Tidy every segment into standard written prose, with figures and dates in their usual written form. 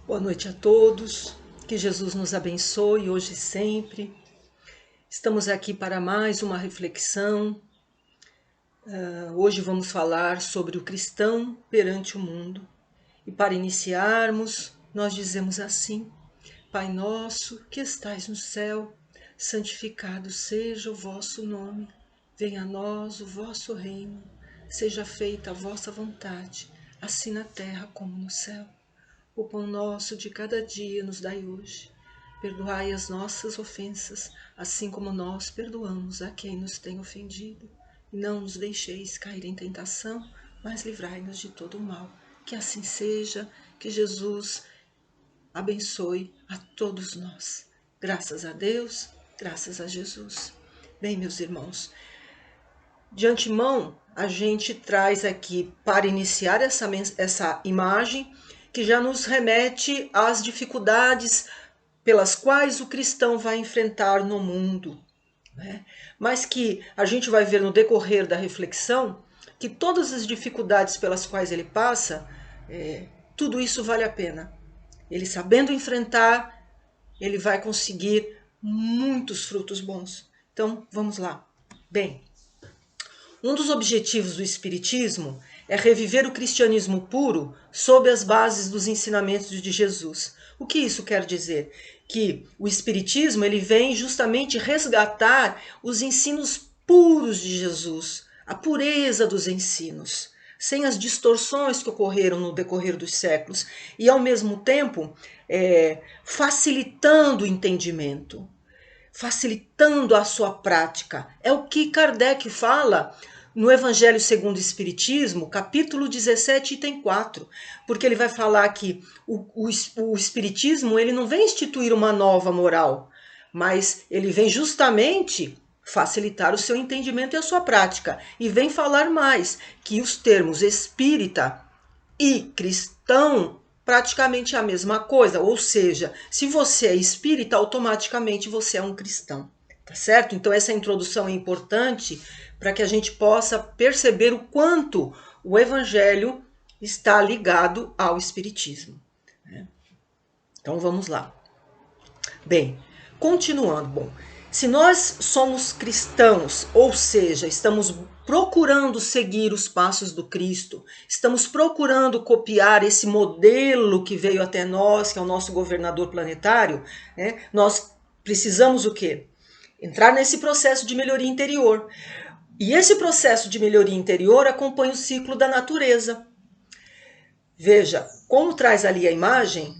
Boa noite a todos, que Jesus nos abençoe hoje e sempre. Estamos aqui para mais uma reflexão. Hoje vamos falar sobre o cristão perante o mundo. E para iniciarmos, nós dizemos assim: Pai nosso que estais no céu, santificado seja o vosso nome. Venha a nós o vosso reino. Seja feita a vossa vontade, assim na terra como no céu. O pão nosso de cada dia nos dai hoje. Perdoai as nossas ofensas, assim como nós perdoamos a quem nos tem ofendido. E não nos deixeis cair em tentação, mas livrai-nos de todo o mal. Que assim seja, que Jesus abençoe a todos nós. Graças a Deus, graças a Jesus. Bem, meus irmãos, de antemão, a gente traz aqui para iniciar essa imagem que já nos remete às dificuldades pelas quais o cristão vai enfrentar no mundo, né? Mas que a gente vai ver no decorrer da reflexão que todas as dificuldades pelas quais ele passa, tudo isso vale a pena. Ele sabendo enfrentar, ele vai conseguir muitos frutos bons. Então, vamos lá. Bem, um dos objetivos do Espiritismo é reviver o cristianismo puro sob as bases dos ensinamentos de Jesus. O que isso quer dizer? Que o Espiritismo ele vem justamente resgatar os ensinos puros de Jesus, a pureza dos ensinos, sem as distorções que ocorreram no decorrer dos séculos, e ao mesmo tempo facilitando o entendimento, facilitando a sua prática. É o que Kardec fala no Evangelho segundo o Espiritismo, capítulo 17, item 4, porque ele vai falar que o Espiritismo ele não vem instituir uma nova moral, mas ele vem justamente facilitar o seu entendimento e a sua prática. E vem falar mais que os termos espírita e cristão praticamente é a mesma coisa, ou seja, se você é espírita, automaticamente você é um cristão, tá certo? Então essa introdução é importante para que a gente possa perceber o quanto o evangelho está ligado ao espiritismo, né? Então vamos lá. Bem, continuando, se nós somos cristãos, ou seja, estamos procurando seguir os passos do Cristo, estamos procurando copiar esse modelo que veio até nós, que é o nosso governador planetário, né? Nós precisamos o quê? Entrar nesse processo de melhoria interior. E esse processo de melhoria interior acompanha o ciclo da natureza. Veja, como traz ali a imagem,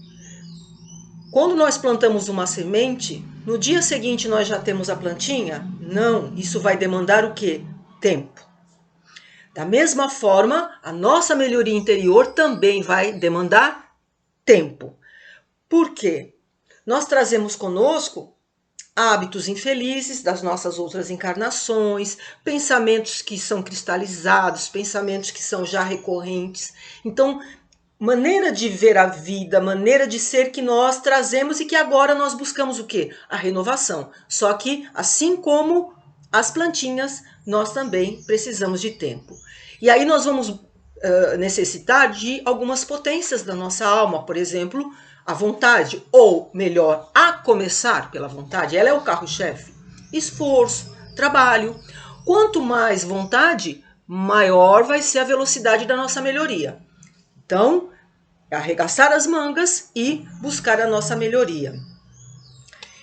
quando nós plantamos uma semente, no dia seguinte nós já temos a plantinha? Não, isso vai demandar o quê? Tempo. Da mesma forma, a nossa melhoria interior também vai demandar tempo. Por quê? Nós trazemos conosco hábitos infelizes das nossas outras encarnações, pensamentos que são cristalizados, pensamentos que são já recorrentes. Então, maneira de ver a vida, maneira de ser que nós trazemos e que agora nós buscamos o quê? A renovação. Só que, assim como as plantinhas, nós também precisamos de tempo. E aí nós vamos necessitar de algumas potências da nossa alma, por exemplo, a vontade, ou melhor, a começar pela vontade, ela é o carro-chefe. Esforço, trabalho. Quanto mais vontade, maior vai ser a velocidade da nossa melhoria. Então, arregaçar as mangas e buscar a nossa melhoria.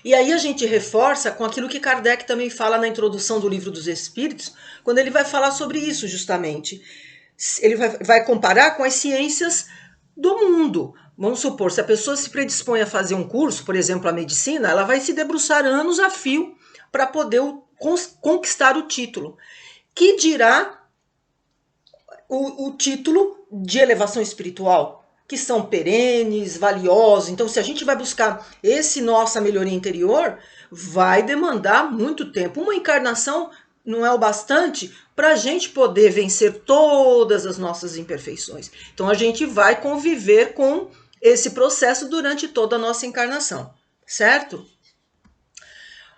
E aí a gente reforça com aquilo que Kardec também fala na introdução do Livro dos Espíritos, quando ele vai falar sobre isso justamente. Ele vai comparar com as ciências do mundo. Vamos supor, se a pessoa se predispõe a fazer um curso, por exemplo, a medicina, ela vai se debruçar anos a fio para poder conquistar o título. Que dirá o título de elevação espiritual, que são perenes, valiosos. Então, se a gente vai buscar nossa melhoria interior, vai demandar muito tempo. Uma encarnação não é o bastante para a gente poder vencer todas as nossas imperfeições. Então, a gente vai conviver com esse processo durante toda a nossa encarnação, certo?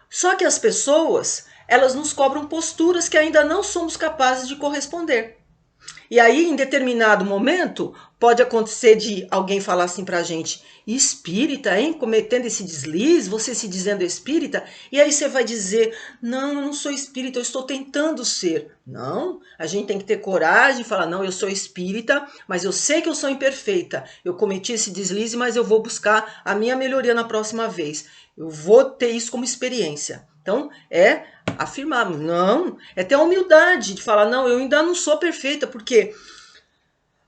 Só que as pessoas, elas nos cobram posturas que ainda não somos capazes de corresponder. E aí, em determinado momento, pode acontecer de alguém falar assim pra gente, espírita, hein? Cometendo esse deslize, você se dizendo espírita, e aí você vai dizer, não, eu não sou espírita, eu estou tentando ser. Não, a gente tem que ter coragem e falar, não, eu sou espírita, mas eu sei que eu sou imperfeita. Eu cometi esse deslize, mas eu vou buscar a minha melhoria na próxima vez. Eu vou ter isso como experiência. Então, é afirmar, não, é ter a humildade de falar, não, eu ainda não sou perfeita, porque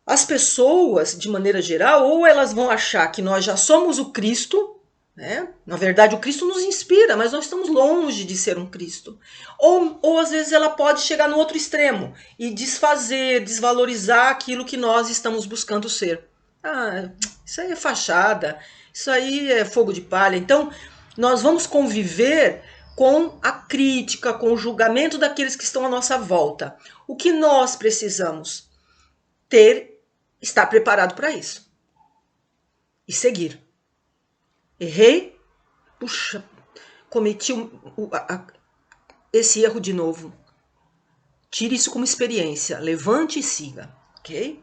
as pessoas, de maneira geral, ou elas vão achar que nós já somos o Cristo, né? Na verdade, o Cristo nos inspira, mas nós estamos longe de ser um Cristo. Ou às vezes ela pode chegar no outro extremo e desfazer, desvalorizar aquilo que nós estamos buscando ser. Ah, isso aí é fachada, isso aí é fogo de palha. Então, nós vamos conviver com a crítica, com o julgamento daqueles que estão à nossa volta. O que nós precisamos estar preparado para isso e seguir. Errei, puxa, cometi esse erro de novo. Tire isso como experiência, levante e siga, ok?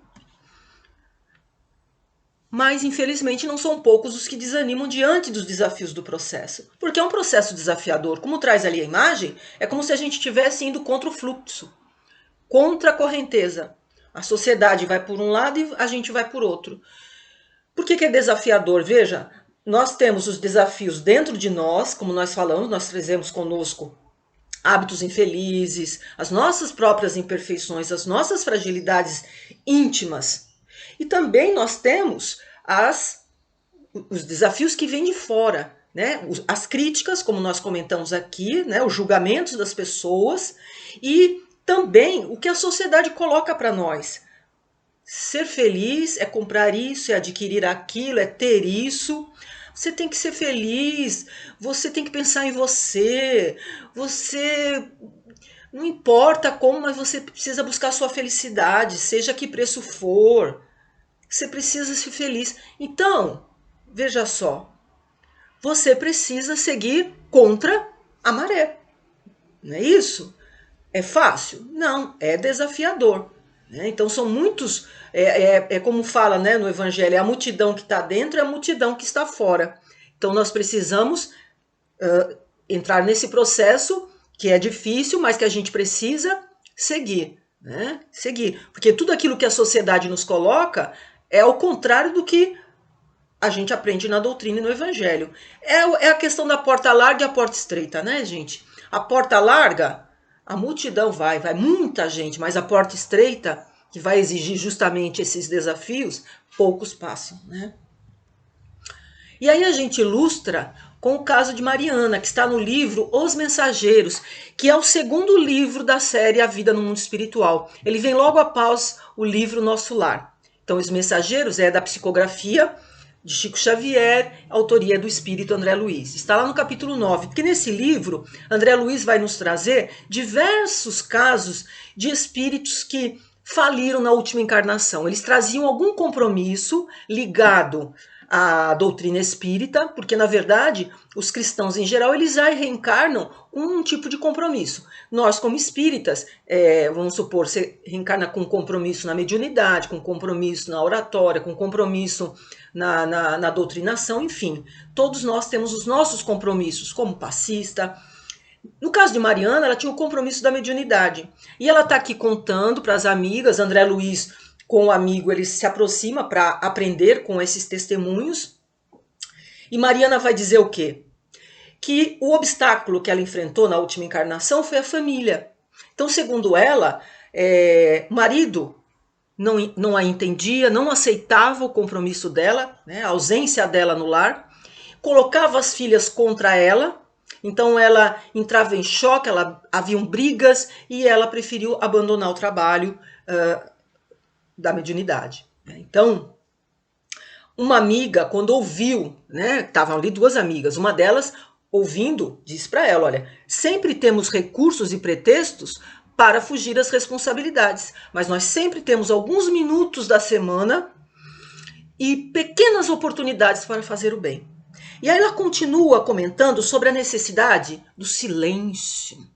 Mas, infelizmente, não são poucos os que desanimam diante dos desafios do processo. Porque é um processo desafiador. Como traz ali a imagem, é como se a gente estivesse indo contra o fluxo, contra a correnteza. A sociedade vai por um lado e a gente vai por outro. Por que é desafiador? Veja, nós temos os desafios dentro de nós, como nós falamos, nós trazemos conosco hábitos infelizes, as nossas próprias imperfeições, as nossas fragilidades íntimas. E também nós temos os desafios que vêm de fora, né? As críticas, como nós comentamos aqui, né? Os julgamentos das pessoas e também o que a sociedade coloca para nós. Ser feliz é comprar isso, é adquirir aquilo, é ter isso. Você tem que ser feliz, você tem que pensar em você, você não importa como, mas você precisa buscar a sua felicidade, seja que preço for. Você precisa ser feliz. Então, veja só, você precisa seguir contra a maré. Não é isso? É fácil? Não, é desafiador. Então são muitos, como fala, né, no Evangelho, é a multidão que está dentro e a multidão que está fora. Então nós precisamos entrar nesse processo que é difícil, mas que a gente precisa seguir. Né? Seguir. Porque tudo aquilo que a sociedade nos coloca é ao contrário do que a gente aprende na doutrina e no Evangelho. É a questão da porta larga e a porta estreita, né, gente? A porta larga, a multidão vai muita gente, mas a porta estreita, que vai exigir justamente esses desafios, poucos passam, né? E aí a gente ilustra com o caso de Mariana, que está no livro Os Mensageiros, que é o segundo livro da série A Vida no Mundo Espiritual. Ele vem logo após o livro Nosso Lar. Então, Os Mensageiros é da psicografia de Chico Xavier, autoria do espírito André Luiz. Está lá no capítulo 9, porque nesse livro, André Luiz vai nos trazer diversos casos de espíritos que faliram na última encarnação. Eles traziam algum compromisso ligado à doutrina espírita, porque na verdade os cristãos em geral eles já reencarnam um tipo de compromisso. Nós como espíritas, vamos supor, você reencarna com compromisso na mediunidade, com compromisso na oratória, com compromisso na doutrinação, enfim. Todos nós temos os nossos compromissos, como passista. No caso de Mariana, ela tinha o compromisso da mediunidade. E ela está aqui contando para as amigas, André Luiz, com o amigo, ele se aproxima para aprender com esses testemunhos. E Mariana vai dizer o quê? Que o obstáculo que ela enfrentou na última encarnação foi a família. Então, segundo ela, o marido não a entendia, não aceitava o compromisso dela, né, a ausência dela no lar, colocava as filhas contra ela, então ela entrava em choque, haviam brigas e ela preferiu abandonar o trabalho da mediunidade. Então, uma amiga, quando ouviu, né, estavam ali duas amigas, uma delas, ouvindo, disse para ela, olha, sempre temos recursos e pretextos para fugir das responsabilidades, mas nós sempre temos alguns minutos da semana e pequenas oportunidades para fazer o bem. E aí ela continua comentando sobre a necessidade do silêncio,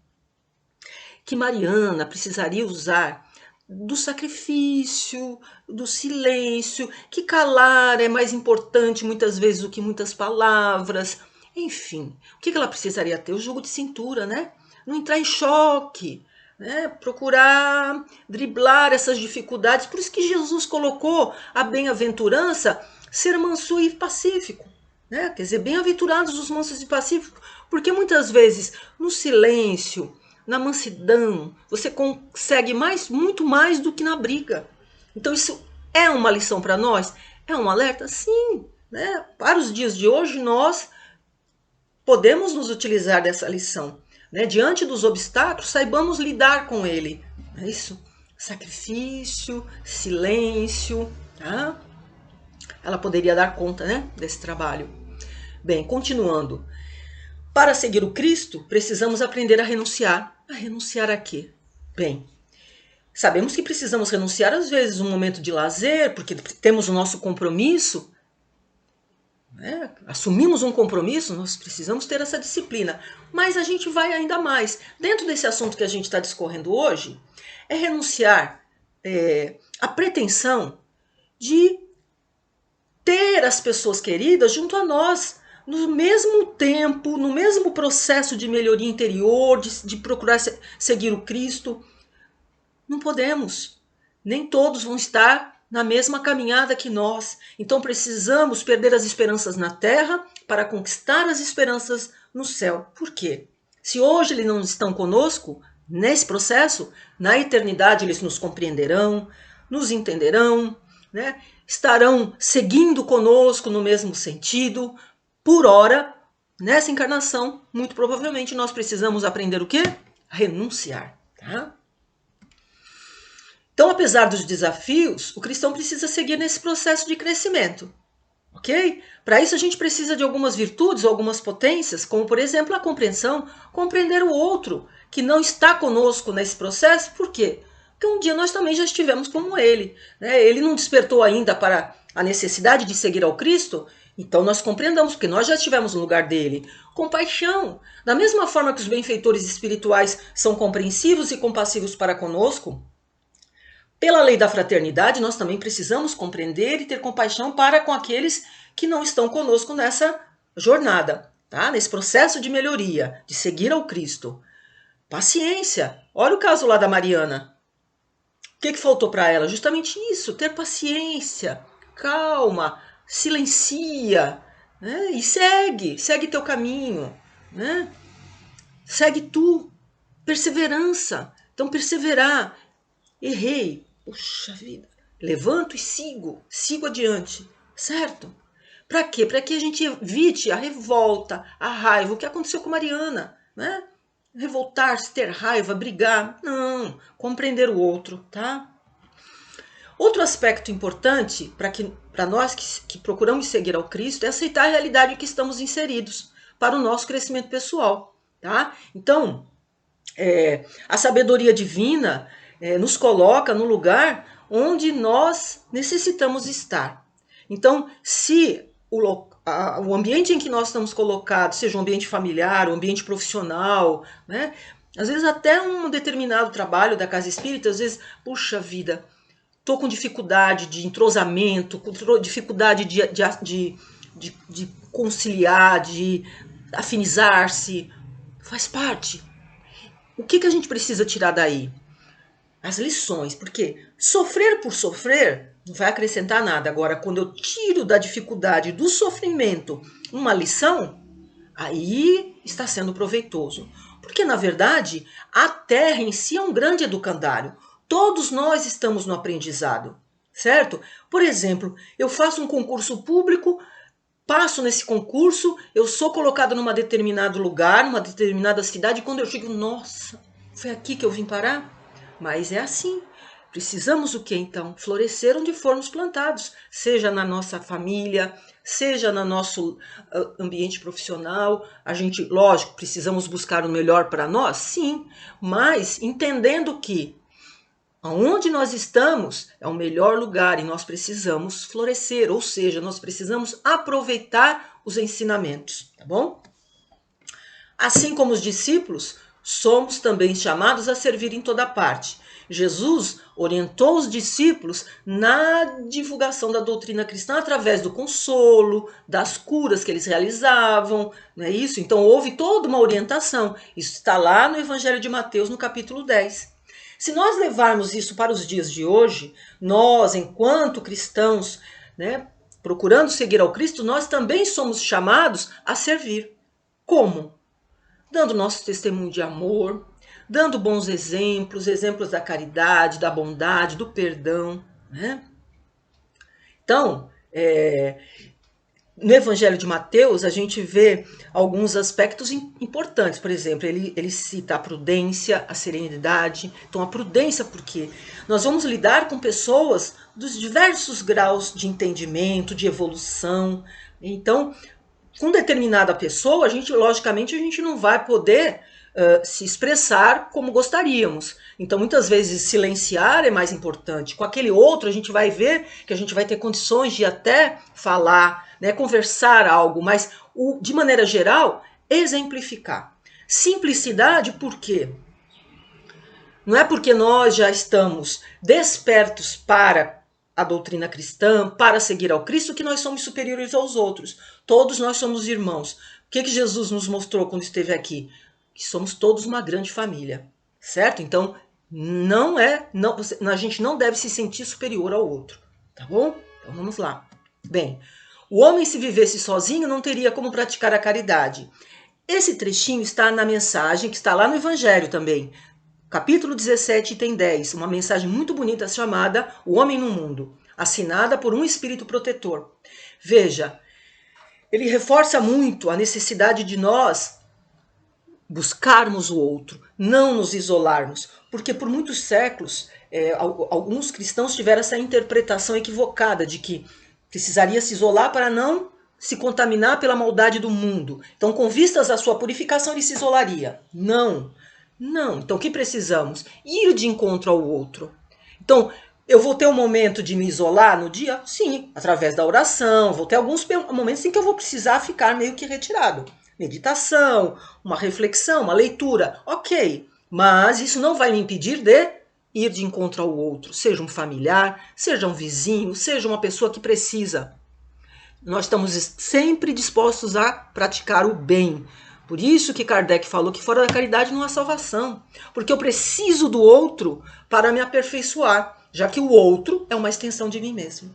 que Mariana precisaria usar do sacrifício, do silêncio, que calar é mais importante muitas vezes do que muitas palavras. Enfim, o que ela precisaria ter? O jogo de cintura, né? Não entrar em choque, né? Procurar driblar essas dificuldades. Por isso que Jesus colocou a bem-aventurança ser manso e pacífico. Né? Quer dizer, bem-aventurados os mansos e pacíficos, porque muitas vezes no silêncio, na mansidão, você consegue muito mais do que na briga. Então isso é uma lição para nós? É um alerta? Sim. Né? Para os dias de hoje, nós podemos nos utilizar dessa lição. Né? Diante dos obstáculos, saibamos lidar com ele. É isso? Sacrifício, silêncio. Tá? Ela poderia dar conta, né, desse trabalho. Bem, continuando. Para seguir o Cristo, precisamos aprender a renunciar. A renunciar a quê? Bem, sabemos que precisamos renunciar às vezes um momento de lazer, porque temos o nosso compromisso, né? Assumimos um compromisso, nós precisamos ter essa disciplina. Mas a gente vai ainda mais. Dentro desse assunto que a gente está discorrendo hoje, é renunciar à pretensão de ter as pessoas queridas junto a nós, no mesmo tempo, no mesmo processo de melhoria interior, de procurar seguir o Cristo. Não podemos. Nem todos vão estar na mesma caminhada que nós. Então precisamos perder as esperanças na terra para conquistar as esperanças no céu. Por quê? Se hoje eles não estão conosco, nesse processo, na eternidade eles nos compreenderão, nos entenderão, né? Estarão seguindo conosco no mesmo sentido. Por ora, nessa encarnação, muito provavelmente nós precisamos aprender o quê? Renunciar. Tá? Então, apesar dos desafios, o cristão precisa seguir nesse processo de crescimento. Ok? Para isso a gente precisa de algumas virtudes, algumas potências, como por exemplo a compreensão, compreender o outro que não está conosco nesse processo. Por quê? Porque um dia nós também já estivemos como ele. Né? Ele não despertou ainda para a necessidade de seguir ao Cristo, então nós compreendamos, porque nós já estivemos no lugar dele. Compaixão. Da mesma forma que os benfeitores espirituais são compreensivos e compassivos para conosco, pela lei da fraternidade, nós também precisamos compreender e ter compaixão para com aqueles que não estão conosco nessa jornada, tá? Nesse processo de melhoria, de seguir ao Cristo. Paciência. Olha o caso lá da Mariana. O que faltou para ela? Justamente isso, ter paciência, calma, silencia, né? E segue teu caminho, né? Segue tu, perseverança. Então perseverar. Errei, puxa vida, levanto e sigo adiante, certo? Para quê? Para que a gente evite a revolta, a raiva, o que aconteceu com Mariana, né? Revoltar-se, ter raiva, brigar, não, compreender o outro, tá? Outro aspecto importante para nós que procuramos seguir ao Cristo é aceitar a realidade em que estamos inseridos para o nosso crescimento pessoal, tá? Então, a sabedoria divina nos coloca no lugar onde nós necessitamos estar. Então, se o ambiente em que nós estamos colocados, seja um ambiente familiar, um ambiente profissional, né? Às vezes até um determinado trabalho da casa espírita, às vezes, puxa vida, estou com dificuldade de entrosamento, com dificuldade de conciliar, de afinizar-se. Faz parte. O que a gente precisa tirar daí? As lições, porque sofrer por sofrer não vai acrescentar nada. Agora, quando eu tiro da dificuldade, do sofrimento, uma lição, aí está sendo proveitoso. Porque, na verdade, a Terra em si é um grande educandário. Todos nós estamos no aprendizado, certo? Por exemplo, eu faço um concurso público, passo nesse concurso, eu sou colocado num determinado lugar, numa determinada cidade, e quando eu digo, nossa, foi aqui que eu vim parar? Mas é assim. Precisamos o que então? Florescer onde formos plantados, seja na nossa família, seja no nosso ambiente profissional. A gente, lógico, precisamos buscar o melhor para nós, sim, mas entendendo que onde nós estamos é o melhor lugar e nós precisamos florescer, ou seja, nós precisamos aproveitar os ensinamentos, tá bom? Assim como os discípulos, somos também chamados a servir em toda parte. Jesus orientou os discípulos na divulgação da doutrina cristã através do consolo, das curas que eles realizavam, não é isso? Então houve toda uma orientação. Isso está lá no Evangelho de Mateus, no capítulo 10. Se nós levarmos isso para os dias de hoje, nós, enquanto cristãos, né, procurando seguir ao Cristo, nós também somos chamados a servir. Como? Dando nosso testemunho de amor, dando bons exemplos, exemplos da caridade, da bondade, do perdão, né? Então, no Evangelho de Mateus, a gente vê alguns aspectos importantes. Por exemplo, ele cita a prudência, a serenidade. Então, a prudência, porque nós vamos lidar com pessoas dos diversos graus de entendimento, de evolução. Então, com determinada pessoa, logicamente, a gente não vai poder se expressar como gostaríamos. Então, muitas vezes, silenciar é mais importante. Com aquele outro, a gente vai ver que a gente vai ter condições de até falar, né, conversar algo, mas, de maneira geral, exemplificar. Simplicidade, por quê? Não é porque nós já estamos despertos para a doutrina cristã, para seguir ao Cristo, que nós somos superiores aos outros. Todos nós somos irmãos. O que Jesus nos mostrou quando esteve aqui? Que somos todos uma grande família, certo? Então, a gente não deve se sentir superior ao outro, tá bom? Então vamos lá. Bem, o homem, se vivesse sozinho, não teria como praticar a caridade. Esse trechinho está na mensagem, que está lá no Evangelho também, capítulo 17, item 10, uma mensagem muito bonita chamada O Homem no Mundo, assinada por um espírito protetor. Veja, ele reforça muito a necessidade de nós buscarmos o outro, não nos isolarmos, porque por muitos séculos alguns cristãos tiveram essa interpretação equivocada de que precisaria se isolar para não se contaminar pela maldade do mundo. Então, com vistas à sua purificação, ele se isolaria. Não. Então o que precisamos? Ir de encontro ao outro. Então, eu vou ter um momento de me isolar no dia? Sim, através da oração. Vou ter alguns momentos em que eu vou precisar ficar meio que retirado. Meditação, uma reflexão, uma leitura, ok. Mas isso não vai me impedir de ir de encontro ao outro. Seja um familiar, seja um vizinho, seja uma pessoa que precisa. Nós estamos sempre dispostos a praticar o bem. Por isso que Kardec falou que fora da caridade não há salvação. Porque eu preciso do outro para me aperfeiçoar, já que o outro é uma extensão de mim mesmo.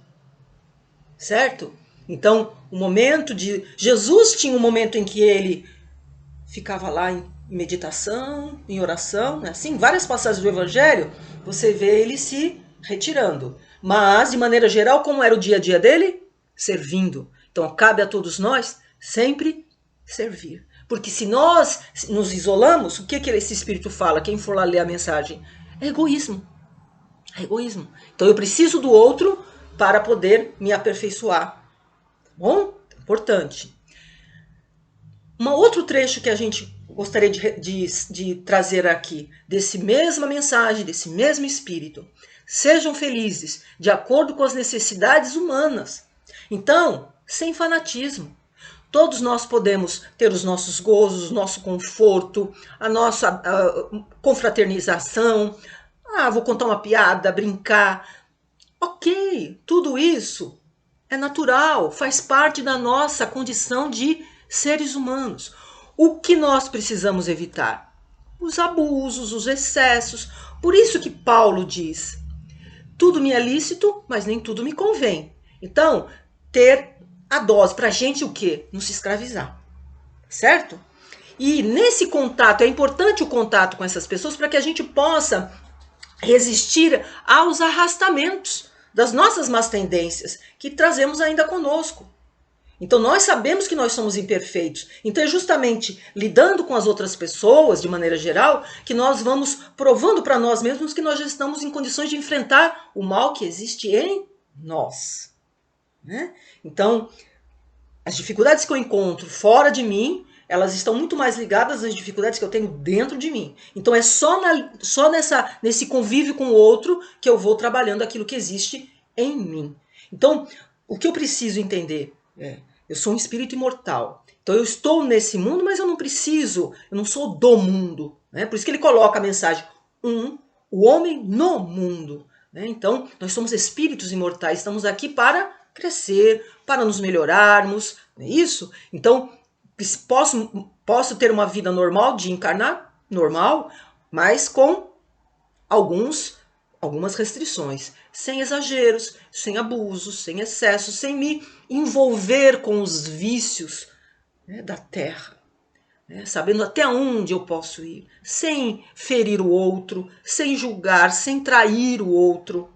Certo? Então, o momento de... Jesus tinha um momento em que ele ficava lá em meditação, em oração, né? Assim, várias passagens do Evangelho, você vê ele se retirando. Mas, de maneira geral, como era o dia a dia dele? Servindo. Então, cabe a todos nós sempre servir. Porque se nós nos isolamos, o que esse espírito fala? Quem for lá ler a mensagem? É egoísmo. É egoísmo. Então eu preciso do outro para poder me aperfeiçoar. Tá bom? Importante. Um outro trecho que a gente gostaria de trazer aqui, desse mesma mensagem, desse mesmo espírito. Sejam felizes, de acordo com as necessidades humanas. Então, sem fanatismo. Todos nós podemos ter os nossos gozos, o nosso conforto, a nossa confraternização. Vou contar uma piada, brincar. Ok, tudo isso é natural, faz parte da nossa condição de seres humanos. O que nós precisamos evitar? Os abusos, os excessos. Por isso que Paulo diz, tudo me é lícito, mas nem tudo me convém. Então, ter a dose para a gente o quê? Não se escravizar, certo? E nesse contato, é importante o contato com essas pessoas para que a gente possa resistir aos arrastamentos das nossas más tendências que trazemos ainda conosco. Então nós sabemos que nós somos imperfeitos. Então é justamente lidando com as outras pessoas, de maneira geral, que nós vamos provando para nós mesmos que nós já estamos em condições de enfrentar o mal que existe em nós. Né? Então, as dificuldades que eu encontro fora de mim, elas estão muito mais ligadas às dificuldades que eu tenho dentro de mim. Então é só nesse convívio com o outro que eu vou trabalhando aquilo que existe em mim. Então, o que eu preciso entender é, eu sou um espírito imortal. Então eu estou nesse mundo, mas eu não sou do mundo. Né? Por isso que ele coloca a mensagem, um o homem no mundo, né? Então, nós somos espíritos imortais, estamos aqui para crescer, para nos melhorarmos, não é isso? Então, posso ter uma vida normal, de encarnar normal, mas com algumas restrições, sem exageros, sem abusos, sem excessos, sem me envolver com os vícios, né, da terra, né, sabendo até onde eu posso ir, sem ferir o outro, sem julgar, sem trair o outro.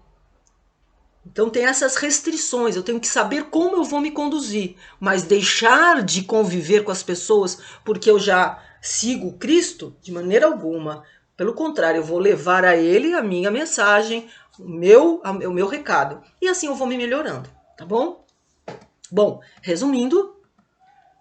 Então tem essas restrições, eu tenho que saber como eu vou me conduzir, mas deixar de conviver com as pessoas porque eu já sigo Cristo, de maneira alguma. Pelo contrário, eu vou levar a ele a minha mensagem, o meu recado. E assim eu vou me melhorando, tá bom? Bom, resumindo,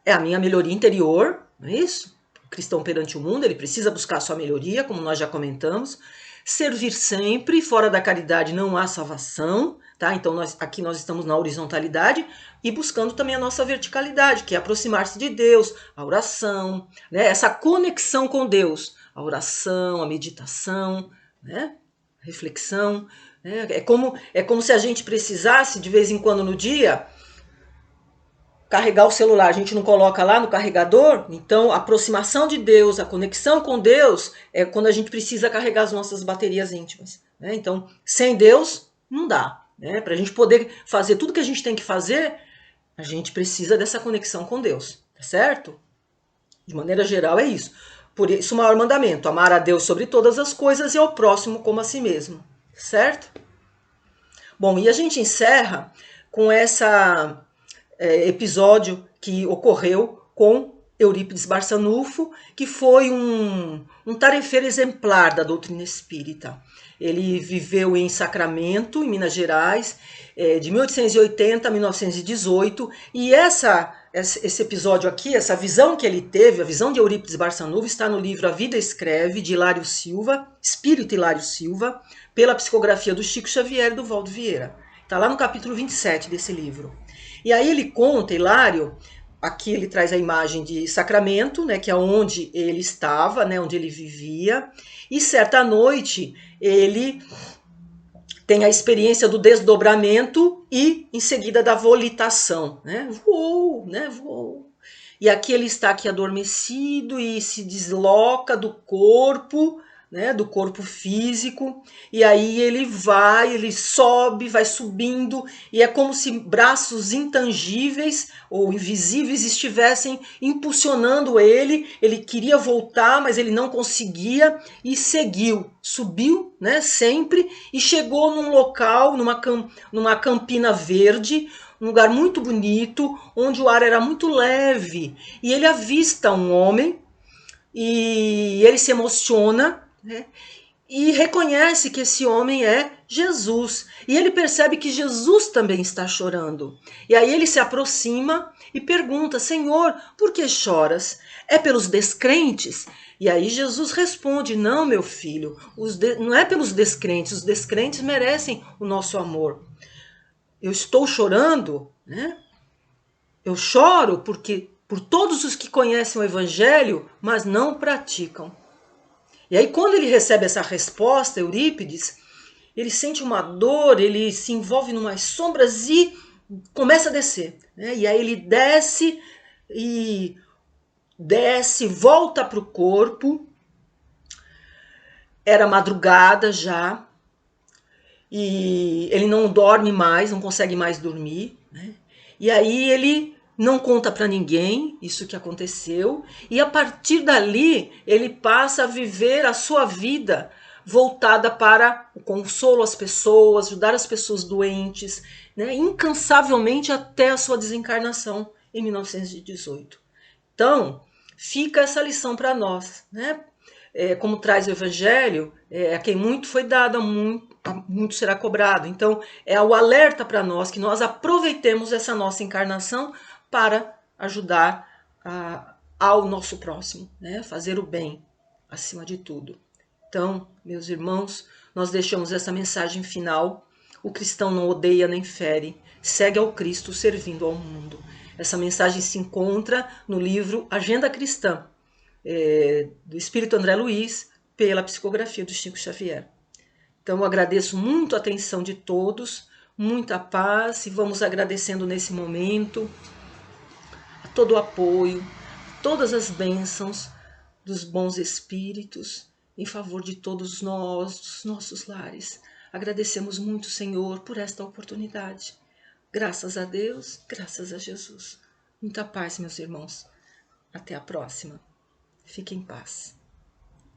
é a minha melhoria interior, não é isso? O cristão perante o mundo, ele precisa buscar a sua melhoria, como nós já comentamos. Servir sempre, fora da caridade não há salvação, tá? Então aqui nós estamos na horizontalidade e buscando também a nossa verticalidade, que é aproximar-se de Deus, a oração, né? Essa conexão com Deus, a oração, a meditação, né? A reflexão, né? É como se a gente precisasse de vez em quando no dia carregar o celular, a gente não coloca lá no carregador, então a aproximação de Deus, a conexão com Deus é quando a gente precisa carregar as nossas baterias íntimas, né? Então, sem Deus, não dá, né? Para a gente poder fazer tudo que a gente tem que fazer, a gente precisa dessa conexão com Deus, tá certo? De maneira geral é isso. Por isso o maior mandamento, amar a Deus sobre todas as coisas e ao próximo como a si mesmo, certo? Bom, e a gente encerra com essa episódio que ocorreu com Eurípides Barçanufo, que foi um tarefeiro exemplar da doutrina espírita. Ele viveu em Sacramento, em Minas Gerais, de 1880 a 1918, e esse episódio aqui, essa visão que ele teve, a visão de Eurípides Barçanufo, está no livro A Vida Escreve, de Hilário Silva, Espírito Hilário Silva, pela psicografia do Chico Xavier e do Valdo Vieira. Está lá no capítulo 27 desse livro. E aí ele conta, Hilário, aqui ele traz a imagem de Sacramento, né, que é onde ele estava, né, onde ele vivia, e certa noite ele tem a experiência do desdobramento e em seguida da volitação, né, voou. E aqui ele está aqui adormecido e se desloca do corpo, né, do corpo físico, e aí ele sobe, vai subindo, e é como se braços intangíveis ou invisíveis estivessem impulsionando ele queria voltar, mas ele não conseguia, e seguiu, subiu, né, sempre, e chegou num local, numa campina verde, um lugar muito bonito, onde o ar era muito leve, e ele avista um homem, e ele se emociona, né? E reconhece que esse homem é Jesus. E ele percebe que Jesus também está chorando. E aí ele se aproxima e pergunta: Senhor, por que choras? É pelos descrentes? E aí Jesus responde: não, meu filho, não é pelos descrentes. Os descrentes merecem o nosso amor. Eu estou chorando, né? Eu choro porque por todos os que conhecem o Evangelho, mas não praticam. E aí, quando ele recebe essa resposta, Eurípides, ele sente uma dor, ele se envolve em umas sombras e começa a descer, né? E aí ele desce, volta para o corpo. Era madrugada já, e ele não dorme mais, não consegue mais dormir, né? E aí ele não conta para ninguém isso que aconteceu, e a partir dali ele passa a viver a sua vida voltada para o consolo às pessoas, ajudar as pessoas doentes, né, incansavelmente até a sua desencarnação em 1918. Então, fica essa lição para nós, né? Como traz o Evangelho, a quem muito foi dado, muito será cobrado. Então, é o alerta para nós que nós aproveitemos essa nossa encarnação para ajudar ao nosso próximo, né? Fazer o bem acima de tudo. Então, meus irmãos, nós deixamos essa mensagem final. O cristão não odeia nem fere, segue ao Cristo servindo ao mundo. Essa mensagem se encontra no livro Agenda Cristã, do Espírito André Luiz, pela psicografia do Chico Xavier. Então, eu agradeço muito a atenção de todos, muita paz, e vamos agradecendo nesse momento a todo o apoio, todas as bênçãos dos bons espíritos em favor de todos nós, dos nossos lares. Agradecemos muito, Senhor, por esta oportunidade. Graças a Deus, graças a Jesus. Muita paz, meus irmãos. Até a próxima. Fiquem em paz.